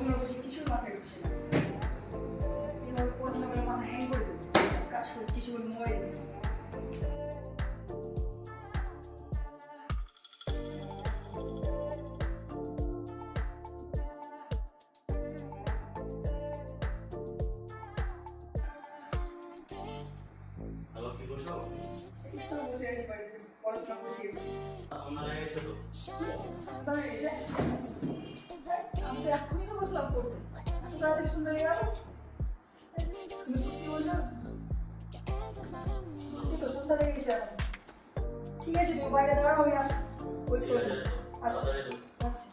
পড়াশোনা করছি, কিছু মাথায় ঢুকছে না। এইভাবে পড়াশোনা করে মাথা হ্যাং করে দেবো, কাজ করে কিছু করে মোবাইল দেখি। হ্যালো, কি করছো? এই তো বসে আছি বাড়িতে, পড়াশোনা করছি। সন্ধ্যা লেগে গেছে তো? সন্ধ্যা হয়ে গেছে? আমি তো এক্ষুনি তো বসলাম পড়তে, এত তাড়াতাড়ি সন্ধ্যা লেগে গেল? তুমি সত্যি বলছো? সত্যি তো সন্ধ্যা লেগে গেছে এখন। ঠিক আছে, তুমি বাইরে দাঁড়াও, আমি আসছি, ওয়েট ঠিক করে। আছে, আচ্ছা তাড়াতাড়ি এসো। আচ্ছা।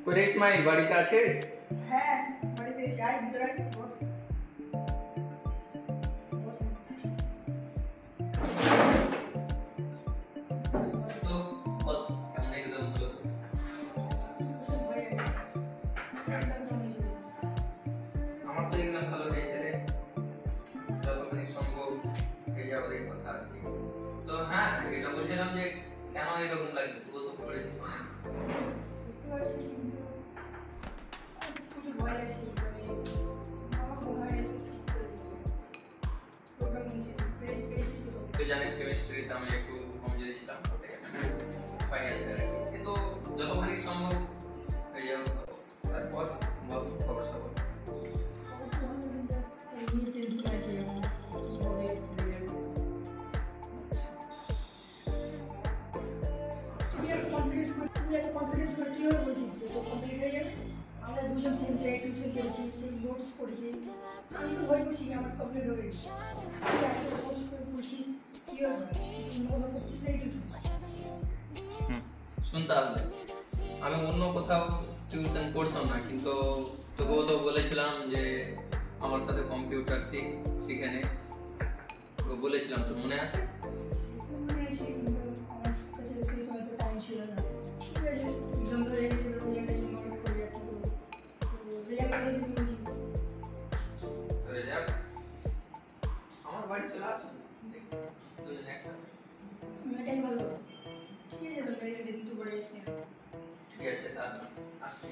করে ইসমাইল বাড়িতে আছিস? হ্যাঁ, বাড়িতে এসে আয়, ভিতরে আয়, বস। বস। তো বল কেমন এক্সাম হলো? সব হয়ে গেছে। এক্সাম কেমন হয়েছিল? আমার তো এক্সাম ভালো হয়েছে রে, যতখানি সম্ভব হয়ে যাওয়ার এই কথা আর কি। তো হ্যাঁ, এটা বলছিলাম যে কেন এরকম লাগছে, তুইও তো পড়েছিস অনেক। সত্যি বলছি, কিন্তু প্রচুর ভয় লাগছে। আমার মনে হয় এসে ঠিক করে এসেছে। তোর কেমন হয়েছে? পেরেছিস তো সব? তুই জানিস কেমিস্ট্রিতে আমি একটু কমজোরি ছিলাম, ওটাই ভয় আছে আর কি, কিন্তু যতখানি সম্ভব হয়ে যাবে। তারপর বল খবর সবর। টেনশন আছে কি হবে তুই এত কনফিডেন্স করে কীভাবে বলছিস যে তোর কমপ্লিট হয়ে যাবে? আমরা দুজন সেম জায়গায় টিউশন করেছি, সেম নোটস করেছি, আমি তো ভয় করছি যে আমার কমপ্লিট হয়ে গেছে। তুই এত সহজ করে বলছিস, কীভাবে মনে করছিস না টিউশন? শুন তাহলে, আমি অন্য কোথাও টিউশন পড়তাম না, কিন্তু তোকেও তো বলেছিলাম যে আমার সাথে কম্পিউটার শিখে নে, তো বলেছিলাম, তো মনে আছে? মনে আছে, কিন্তু আমার কাছে সেই সময় তো টাইম ছিল না। ঠিক আছে, এক্সাম তো হয়ে গেছে, রেজাল্টটা ইগনোর করে একটা করবো। রেজাল্টটা দেখে তুই বলছিস রেজাল্ট আমার বাড়ি চলে আসুন, দুজন একসাথে। এটাই ভালো। ঠিক আছে, তোমরা এটা দিন তো পড়ে এসে ঠিক আছে, তাহলে আসছি।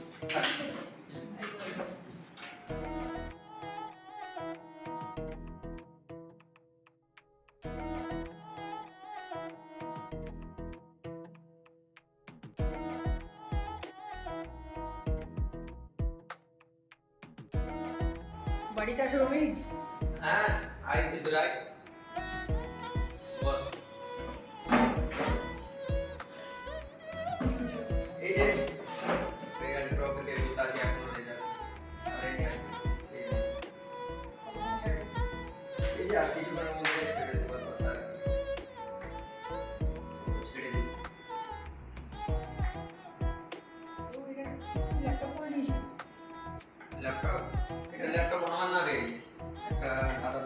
বাড়িতে আসো রমেশ। হ্যাঁ, আয় ভিতরে আয়, বস। এই যে রেজাল্ট টপিকে বসে আছি, এখনো রেজাল্ট আরেনি আছে। এই যে আর কিছুক্ষণের মধ্যে ছেড়ে দেওয়ার কথা আর কি, ছেড়ে দিই। ল্যাপটপ করে নিয়েছি। ল্যাপটপ? এটা ল্যাপটপ আমার না রে, একটা দাদার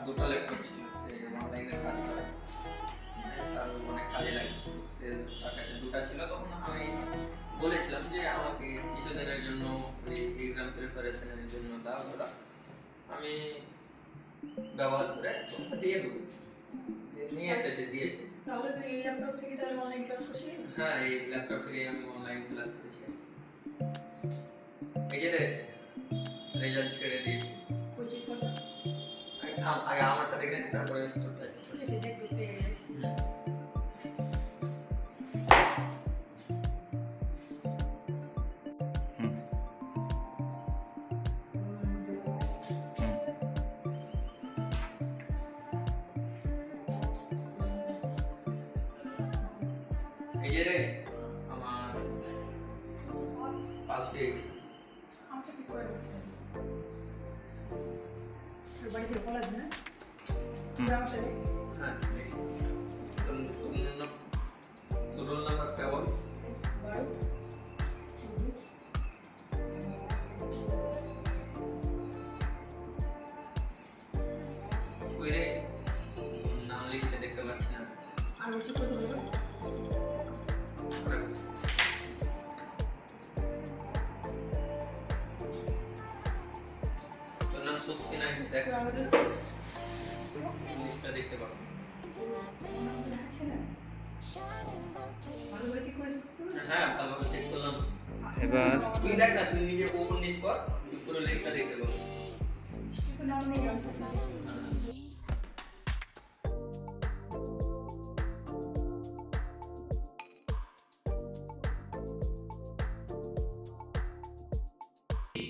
লোডটা ছিল তখন আমি বলেছিলাম যে আমাকে কিছুদিনের জন্য ওই এক্সাম প্রিপারেশনের জন্য দাও দাদা, আমি ব্যবহার করে তোমাকে দিয়ে দেবো। নিয়ে এসেছে, দিয়েছে। তাহলে তুই এই ল্যাপটপ থেকে তাহলে অনলাইন ক্লাস করছিস? হ্যাঁ, এই ল্যাপটপ থেকে আমি অনলাইন ক্লাস করেছি। এই যে রেজাল্ট ছেড়ে দিয়েছি। ওই চেক করো। থাম, আগে আমারটা দেখে নে, তারপরে তোরটা। ঠিক আছে, দেখ তো পেয়ে গেছে। এই যে রে আমার পাস পেয়েছি। আমাকে চেক করে দেখ। স্যার বাড়ি থেকে কল আসবে না? আমারটা দেখ। হ্যাঁ, দেখছি। তোর রোল নাম্বারটা বল। 12, 24। কই রে, নাম লিস্টে দেখতে পাচ্ছি না। আর হচ্ছে কত বলবো? তোর নাম সত্যি না, দেখ তো আমাদের লিস্টটা দেখতে পাবো। আছে না? ভালো করে চেক করেছিস তো? হ্যাঁ, ভালোভাবে চেক করলাম। এবার তুই দেখ না, তুই নিজে ওপেন নিচ কর, পুরো লিস্টটা দেখতে পাবো। তো নাম নেই আমি স্যার দেখছি।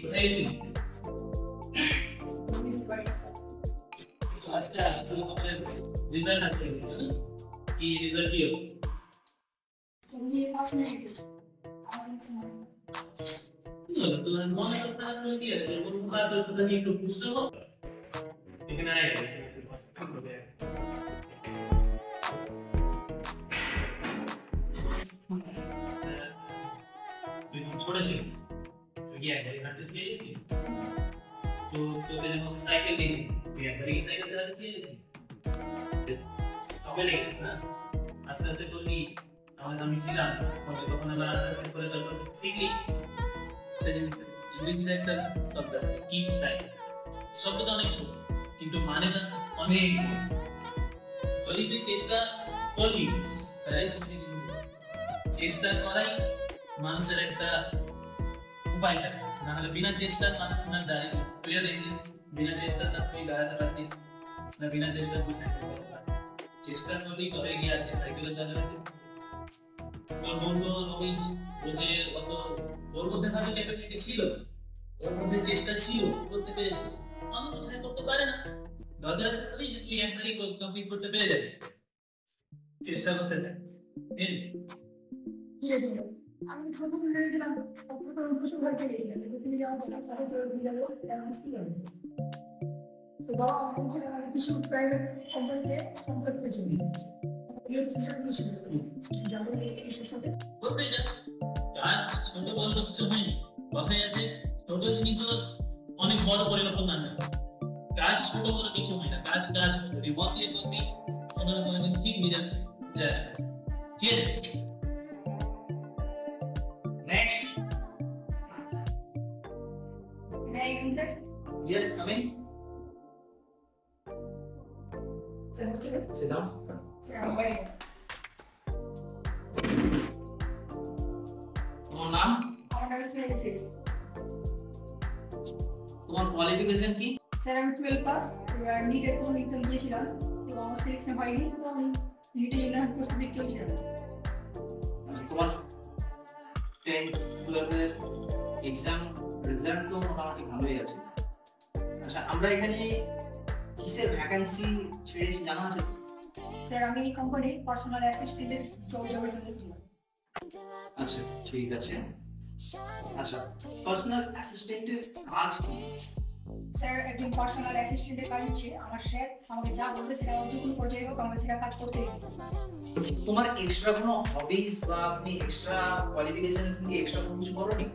কোথায় গেছিলি? আচ্ছা, আসলে তোমাদের রেজাল্ট আছে কি? রেজাল্ট কি হলো? তুমি পাস নিয়ে গেছিস? আমার এক্সাম কি হলো? তোমার মনে করতে হবে কি আছে? কোন ক্লাস আছে সেটা নিয়ে একটু বুঝতে হবে। এখানে আয় তুই ছোট ছিলিস, তুই কি একবারই হাঁটতে শিখে গেছিস? তো তোকে যখন সাইকেল দিয়েছি, তুই একবারই সাইকেল চালাতে পেরেছিস? সময় লেগেছিস না? আস্তে আস্তে করলি, তাহলে আমি ছিলাম, তখন আবার আস্তে আস্তে করে তারপর শিখলি। ইংরেজিতে একটা শব্দ আছে, কিপ টাইম। শব্দটা অনেক ছোট, কিন্তু মানে না অনেক। যদি তুই চেষ্টা করবি, তাহলে তুমি চেষ্টা করাই মানুষের একটা উপায় থাকে। না হলে বিনা চেষ্টার মানুষ না দাঁড়িয়ে, তুই দেখবি বিনা চেষ্টা তার তুই দাঁড়াতে পারতিস না, বিনা চেষ্টা তুই সাইকেল চালাতে পারতিস। চেষ্টা করলেই তবে এগিয়ে আছে সাইকেলের দ্বারা। তোর বন্ধু রবীন্দ্র ও যে অত ওর মধ্যে হয়তো ক্যাপাবিলিটি ছিল, ওর মধ্যে চেষ্টা ছিল, করতে পেরেছিল। আমি কোথায় করতে পারে না, দরকার আছে খালি যে তুই একবারই কমপ্লিট করতে পেরে যাবি। চেষ্টা করতে থাক। ঠিক আছে, আমি প্রথম ভেবেছিলাম প্রচুর ভয় পেয়ে গেছিলাম, কিন্তু তুমি যখন বললে তাহলে তোর দিয়ে গেল তেমন কি হবে। তো বাবা আমি কিছু প্রাইভেট কোম্পানিতে কন্ট্যাক্ট করেছিলাম, ইন্টারভিউ ছিল, যাবো এসে সাথে বলতে যা কাজ ছোট বড় কিছু হয়নি। কথায় আছে ছোট জিনিস অনেক বড় পরিবর্তন আনে। কাজ ছোট বড় কিছু হয় না, কাজ কাজ রিমোটলি করবি, কোনো কোনো ঠিক হয়ে যাবে। ঠিক আছে, next. Yes, come in. Sit down. তোমার নাম, তোমার কোয়ালিফিকেশন কি? স্যার আমি 12 পাস, নিটের কোনো এক্সাম দিয়েছিলাম, তো আমার সিলেকশন হয়নি, তো আমি নিটের জন্য প্রস্তুতি চলছিলাম। আচ্ছা, তোমার 10 12 এর এক্সাম রেজাল্ট তো মোটামুটি ভালোই আছে। আচ্ছা, আমরা এখানে কিসের ভ্যাকেন্সি ছেড়েছি জানা আছে? স্যার আমি কোম্পানি পার্সোনাল অ্যাসিস্ট্যান্টের জবের জন্য ছিলাম। আচ্ছা, ঠিক আছে। আচ্ছা, পার্সোনাল অ্যাসিস্ট্যান্টের কাজ কি? স্যার একজন পার্সোনাল অ্যাসিস্ট্যান্টের কাজ হচ্ছে আমার স্যার আমাকে যা বলবে সেটা যে কোনো পর্যায়ে হোক আমাকে সেটা কাজ করতে হবে। তোমার এক্সট্রা কোনো হবিস বা তুমি এক্সট্রা কোয়ালিফিকেশন কি এক্সট্রা কিছু করোনি?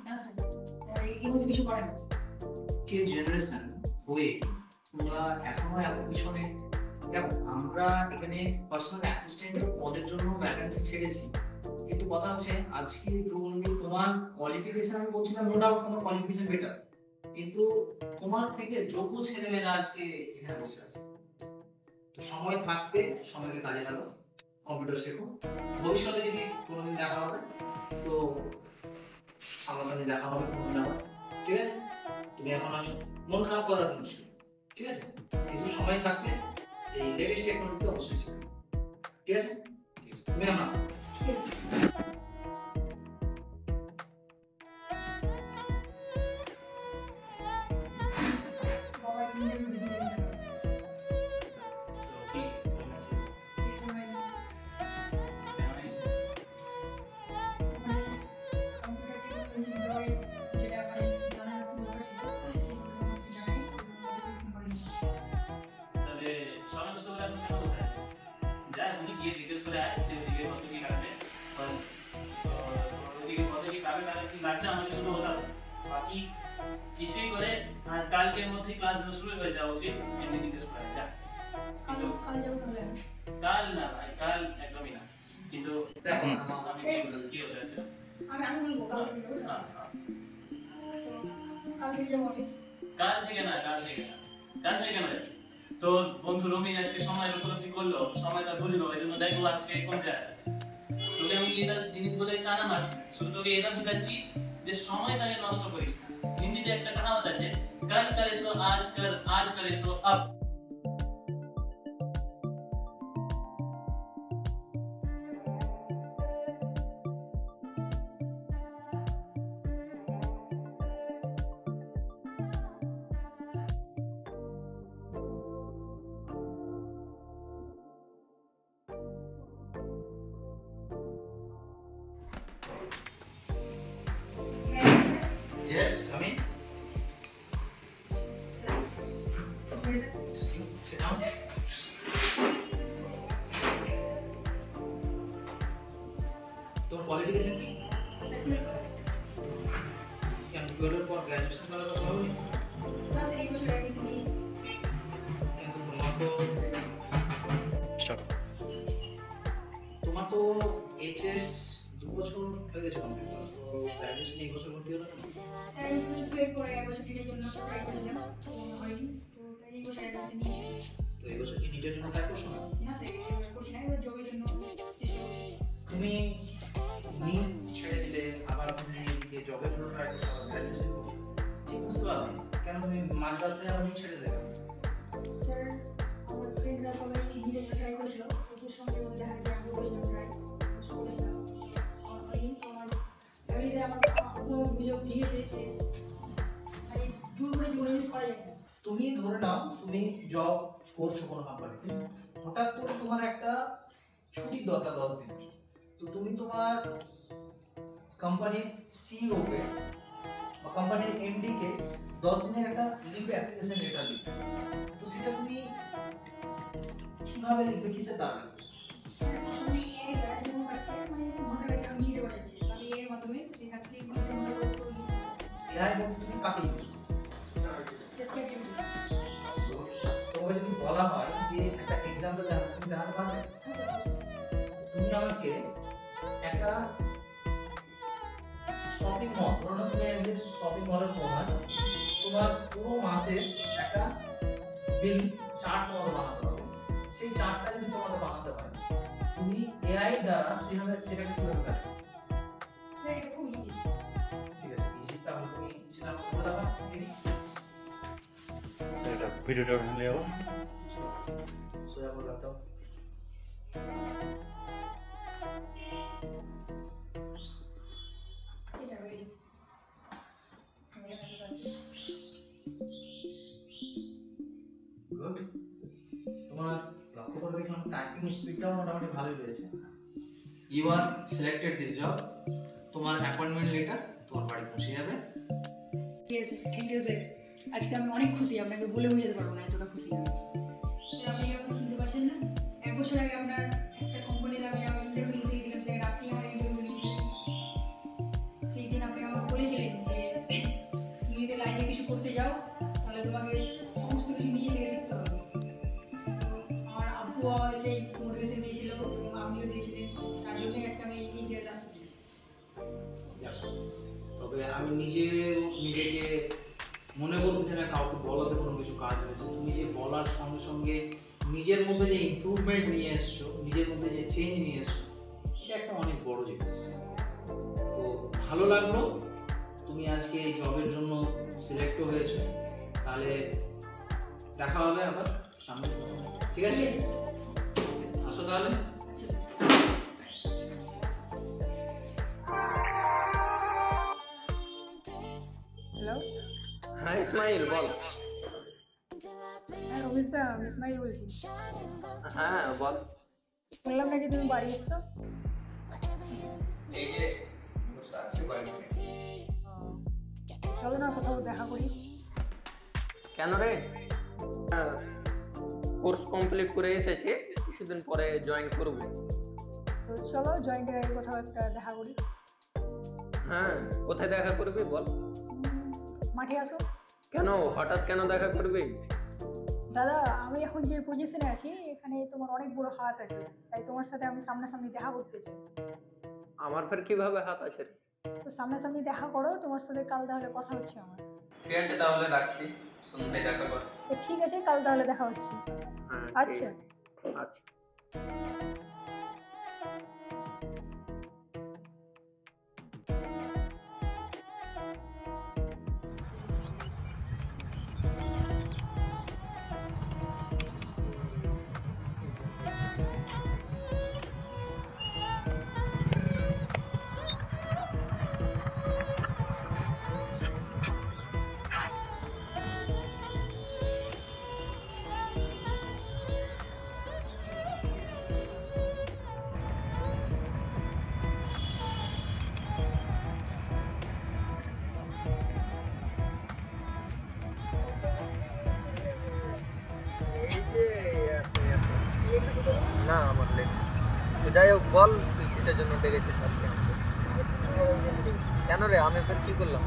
না স্যার, এই মধ্যে কিছু করে না। কি জেনারেশন হয়ে তোমরা এখনো এত পিছনে দেখো আমরা এখানে পার্সোনাল অ্যাসিস্ট্যান্ট পদের জন্য ভ্যাকেন্সি ছেড়েছি, কিন্তু কথা হচ্ছে আজকে তোমার কোয়ালিফিকেশন, আমি বলছি না নো ডাউট তোমার কোয়ালিফিকেশন বেটার, কিন্তু তোমার থেকে যোগ্য ছেলেমেয়েরা আজকে এখানে বসে আছে। তো সময় থাকতে সময়কে কাজে লাগাও, কম্পিউটার শেখো, ভবিষ্যতে যদি কোনোদিন দেখা হবে তো সামনাসামনি দেখা হবে কোনোদিন আবার, ঠিক আছে? তুমি এখন আসো, মন খারাপ করার কোনো ছিল, ঠিক আছে? কিন্তু সময় থাকতে এই লেটেস্ট টেকনোলজি অবশ্যই শেখো, ঠিক আছে? ঠিক আছে, তুমি এখন আসো। ঠিক আছে। বাবা চিন্তা করে দিলেন না। তো কি সেই সময় কেন নেই? মানে কম্পিউটার টেকনোলজি বিষয়ে যেটা মানে জানার দরকার ছিল সেগুলো তোমাকে জানাই ডিসকাশন করি। তাহলে সময় নষ্ট করে এখন কেন বসে আছিস? যা তুমি গিয়ে জিজ্ঞেস করে আয় যে ওদিকে কত কি কাটবে, ওদিকে কত কি কাটবে, তাহলে কি লাগবে আমাকে শুধু হতে হবে। বাকি কিছুই করে আর কালকের মধ্যেই ক্লাস শুরু হয়ে যাওয়া উচিত, এমনি জিজ্ঞেস করে যা। কাল কিন্তু কাল যাবো তাহলে আমি। কাল না ভাই, কাল একদমই না। কিন্তু দেখো আমি কি হতে আছে? আমি বলবো কাল থেকে যাবো। হ্যাঁ হ্যাঁ, কাল থেকে যাবো আমি। কাল থেকে না, কাল থেকে না, কাল থেকে কেন যাবি? তো বন্ধু রমি আজকে সময়ের উপলব্ধি করলো, সময়টা বুঝলো, এই জন্য দেখো আজকে কোন জায়গায় আছে। তোকে আমি এটা জিনিসগুলো কানা মারছি না, শুধু তোকে এটা বুঝাচ্ছি যে সময়টাকে নষ্ট করিস না। হিন্দিতে একটা কাহাবত আছে, কাল করে সো আজ কর, আজ করে সো আব। ইয়েস আমি স্যার স্যার সেটা তোর কোয়ালিফিকেশন কি? স্যার কেন 12 এর পর গ্র্যাজুয়েশন করার কথা বলি? না স্যার এই বছর অ্যাডমিশন নিয়েছি। কিন্তু তোমার তো এইচএস 2 বছর হয়ে গেছে কমপ্লিট করা, তো গ্র্যাজুয়েশন এই বছর ভর্তি হলো না? স্যার আমি 12 পরে ইউনিভার্সিটির জন্য ট্রাই করেছিলাম, তো হয়নি, তো তাই এই বছর অ্যাডমিশন নিয়েছি। তো এই বছর কি নিজের জন্য ট্রাই করছো না? না স্যার এই করছি না, এবার জবের জন্য চেষ্টা করছি। তুমি নিট ছেড়ে দিলে আবার তুমি এদিকে জবের জন্য ট্রাই করছো, আবার গ্র্যাজুয়েশন করছো, ঠিক বুঝতে পারলাম না। কেন তুমি মাঝ রাস্তায় আবার নিট ছেড়ে দিলে? স্যার আমার ফ্রেন্ডরা সবাই নিজের জন্য ট্রাই করেছিল, ওদের সঙ্গে ওদের দেখা যায় আমি করেছিলাম ট্রাই, করেছিলাম আমার হয়নি। তো আমার ফ্যামিলিতে আমার আব্বু বুঝিয়েছে যে মানে জোর করে জীবনে মিস করা যায় না। তুমি ধরে নাও তুমি জব করছো কোনো কোম্পানিতে, হঠাৎ করে তোমার একটা ছুটির দরকার 10 দিন, তো তুমি তোমার কোম্পানির সিইও কে বা কোম্পানির এমডি কে 10 দিনের একটা লিভ অ্যাপ্লিকেশন লেটার লিখবে, তো সেটা তুমি কিভাবে লিখবে, কিসের দ্বারা লিখবে? স্যার আমি এই দ্বারা যেমন কাজকে মানে ঘন্টা কাছে আমি নিতে করা যাচ্ছে, আমি এর মাধ্যমে সেই কাজকে ঘন্টা করে নিই। এআই বলতে তুমি কাকে ইউজ করো? স্যার ক্যাটাগরি তোমাকে যদি বলা হয় যে একটা এক্সাম্পল দাও, তুমি জানাতে পারবে? হ্যাঁ স্যার অবশ্যই। তুমি আমাকে একটা শপিং মল, ধরো না তুমি এজ এ শপিং মলের ওনার, তোমার পুরো মাসের একটা বিল চার্ট তোমাকে বানাতে হবে। সেই চার্টটা যদি তোমাকে বানাতে হয়, তুমি এআই দ্বারা সেটাকে কিভাবে কাজ করবে? স্যার এটা খুব ইজি। ঠিক আছে, ইজি, তাহলে তুমি সেটা আমাকে বলে দাও দেখি। স্যার এটা ভিডিওটা হলে যাবো। সোজা করে দাও। এই স্যার এই গুড, তোমার লক্ষ্য করে দেখলাম টাইপিং স্পিডটাও মোটামুটি ভালোই রয়েছে। You are selected this job, তোমার অ্যাপয়েন্টমেন্ট লেটার তোমার বাড়ি পৌঁছে যাবে। ঠিক আছে, থ্যাংক ইউ স্যার। আজকে আমি অনেক খুশি, আপনাকে বলে বোঝাতে পারবো না এতটা খুশি আমি। স্যার আপনি আমাকে চিনতে পারছেন না? 1 বছর আগে আপনার একটা কোম্পানিতে আমি আমার ইন্টারভিউ দিতে গেছিলাম, স্যার আপনি আমার ইন্টারভিউ নিয়েছিলেন। সেই দিন আপনি আমাকে বলেছিলেন যে তুমি যদি লাইফে কিছু করতে যাও তাহলে তোমাকে সমস্ত কিছু নিজে থেকে শিখতে হবে। তো আমার দিয়েছিলেন, তার জন্যই আজকে আমি এই জায়গায় আসতে পেরেছি। দেখো, তবে আমি নিজেকে মনে করবো যে না কাউকে বলাতে কোনো কিছু কাজ হয়েছে। তুমি যে বলার সঙ্গে সঙ্গে নিজের মধ্যে যে ইমপ্রুভমেন্ট নিয়ে এসছো, নিজের মধ্যে যে চেঞ্জ নিয়ে এসছো, এটা একটা অনেক বড় জিনিস। তো ভালো লাগলো তুমি আজকে এই জবের জন্য সিলেক্টও হয়েছো। তাহলে দেখা হবে আবার সামনে, ঠিক আছে? Yes, sir. আসো তাহলে। আচ্ছা স্যার। হ্যালো, হ্যাঁ ইসমাইল বল। হ্যাঁ রমেশ দা, আমি ইসমাইল বলছি। হ্যাঁ বল। শুনলাম নাকি তুমি বাড়ি এসছো? এই যে বসে আছি বাড়িতে। চলো না কোথাও দেখা করি। কেন রে? কোর্স কমপ্লিট করে এসেছি, কিছুদিন পরে জয়েন করব। তো চলো জয়েন্টের আগে কোথাও একটা দেখা করি। হ্যাঁ, কোথায় দেখা করবি বল? মাঠে আসো। কেন হঠাৎ কেন দেখা করবি? দাদা, আমি এখন যে পজিশনে আছি এখানে তোমার অনেক বড় হাত আছে, তাই তোমার সাথে আমি সামনাসামনি দেখা করতে চাই। আমার ফের কিভাবে হাত আছে? তো সামনাসামনি দেখা করো, তোমার সাথে কাল তাহলে কথা হচ্ছে আমার। ঠিক আছে তাহলে রাখছি, সন্ধ্যায় দেখা কর। তো ঠিক আছে, কাল তাহলে দেখা হচ্ছে। আচ্ছা। আচ্ছা। না আমার লেট। তো যাই হোক বল, তুই কিসের জন্য ডেকেছিস আজকে আমাকে? কেন রে, আমি ফের কি করলাম?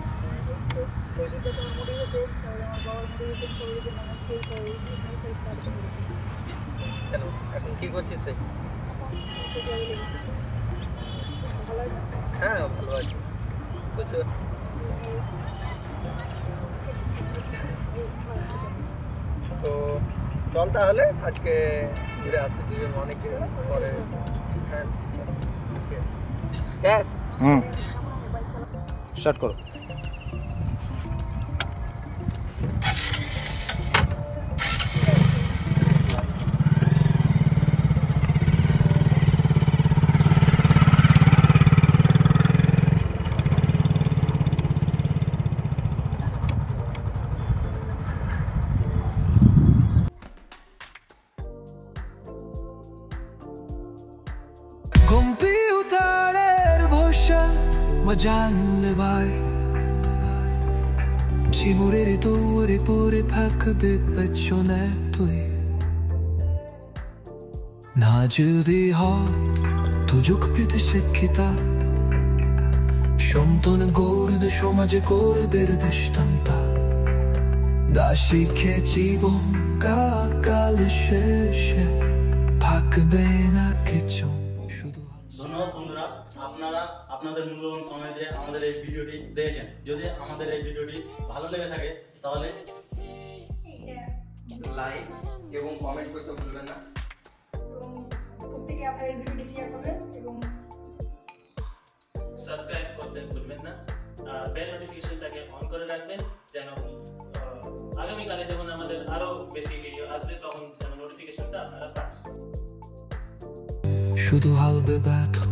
কেন এখন কি করছিস? হ্যাঁ ভালো আছি। তো চল তাহলে আজকে ঘুরে আসি দুজন, অনেক দিন পরে। হ্যাঁ স্যার, স্টার্ট করো। কম্পিউটারের ভাষা জানলে ভাই, জীবনের তোরে পরে থাকবে পেছনে তুই। না যদি সুযোগ পেতে শিক্ষিতা, সন্তান গড়ে সমাজে করবে দৃষ্টান্তা। দা শিখে জীবন কাল শেষে থাকবে না কিছু। ধন্যবাদ বন্ধুরা, আপনারা আপনাদের মূল্যবান সময় দিয়ে আমাদের এই ভিডিওটি দেখেছেন। যদি আমাদের এই ভিডিওটি ভালো লেগে থাকে তাহলে লাইক এবং কমেন্ট করতে ভুলবেন না, এবং প্রত্যেকে আপনার এই ভিডিওটি শেয়ার করবেন এবং সাবস্ক্রাইব করতে ভুলবেন না। আর বেল নোটিফিকেশনটাকে অন করে রাখবেন, যেন আগামীকালে যখন আমাদের আরো বেশি ভিডিও আসবে তখন যেন নোটিফিকেশনটা আপনারা পান। শুধু হালবে ব্যথা